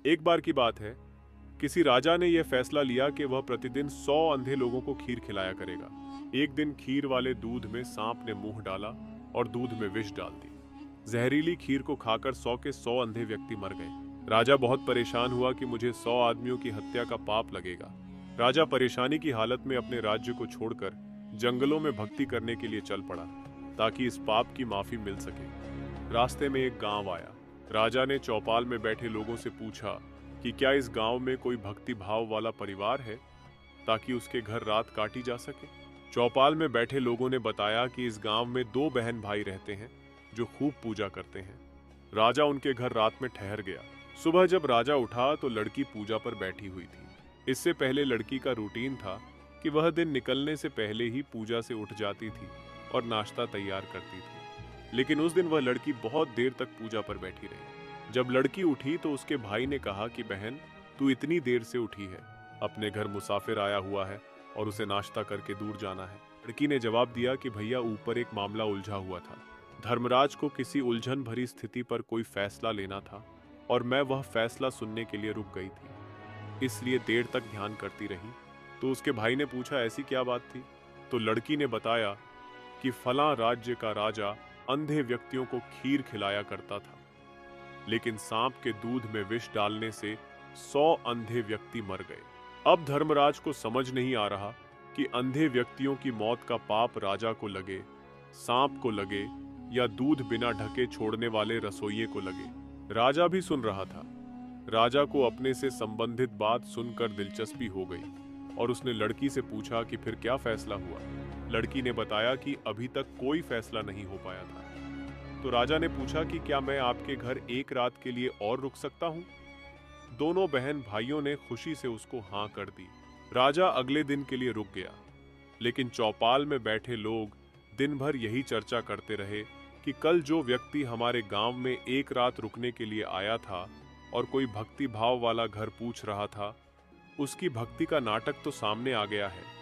एक बार की बात है, किसी राजा ने यह फैसला लिया कि वह प्रतिदिन 100 अंधे लोगों को खीर खिलाया करेगा। एक दिन खीर वाले दूध में सांप ने मुंह डाला और दूध में विष डाल दी। जहरीली खीर को खाकर 100 के 100 अंधे व्यक्ति मर गए। राजा बहुत परेशान हुआ कि मुझे 100 आदमियों की हत्या का पाप लगेगा। राजा परेशानी की हालत में अपने राज्य को छोड़कर जंगलों में भक्ति करने के लिए चल पड़ा, ताकि इस पाप की माफी मिल सके। रास्ते में एक गांव आया। राजा ने चौपाल में बैठे लोगों से पूछा कि क्या इस गांव में कोई भक्ति भाव वाला परिवार है, ताकि उसके घर रात काटी जा सके। चौपाल में बैठे लोगों ने बताया कि इस गांव में 2 बहन भाई रहते हैं जो खूब पूजा करते हैं। राजा उनके घर रात में ठहर गया। सुबह जब राजा उठा तो लड़की पूजा पर बैठी हुई थी। इससे पहले लड़की का रूटीन था कि वह दिन निकलने से पहले ही पूजा से उठ जाती थी और नाश्ता तैयार करती थी। लेकिन उस दिन वह लड़की बहुत देर तक पूजा पर बैठी रही। जब लड़की उठी तो उसके भाई ने कहा कि बहन, तू इतनी देर से उठी है, अपने घर मुसाफिर आया हुआ है और उसे नाश्ता करके दूर जाना है। लड़की ने जवाब दिया कि भैया, ऊपर एक मामला उलझा हुआ था। धर्मराज को किसी उलझन भरी स्थिति पर कोई फैसला लेना था और मैं वह फैसला सुनने के लिए रुक गई थी, इसलिए देर तक ध्यान करती रही। तो उसके भाई ने पूछा, ऐसी क्या बात थी? तो लड़की ने बताया कि फलां राज्य का राजा अंधे व्यक्तियों को खीर खिलाया करता था, लेकिन सांप के दूध में विष डालने से 100 अंधे व्यक्ति मर गए। अब धर्मराज को समझ नहीं आ रहा कि अंधे व्यक्तियों की मौत का पाप राजा को लगे, सांप को लगे या दूध बिना ढके छोड़ने वाले रसोइये को लगे। राजा भी सुन रहा था। राजा को अपने से संबंधित बात सुनकर दिलचस्पी हो गई और उसने लड़की से पूछा कि फिर क्या फैसला हुआ। लड़की ने बताया कि अभी तक कोई फैसला नहीं हो पाया था। तो राजा ने पूछा कि क्या मैं आपके घर एक रात के लिए और रुक सकता हूँ? दोनों बहन भाइयों ने खुशी से उसको हाँ कर दी। राजा अगले दिन के लिए रुक गया, लेकिन चौपाल में बैठे लोग दिन भर यही चर्चा करते रहे कि कल जो व्यक्ति हमारे गांव में एक रात रुकने के लिए आया था और कोई भक्ति भाव वाला घर पूछ रहा था, उसकी भक्ति का नाटक तो सामने आ गया है।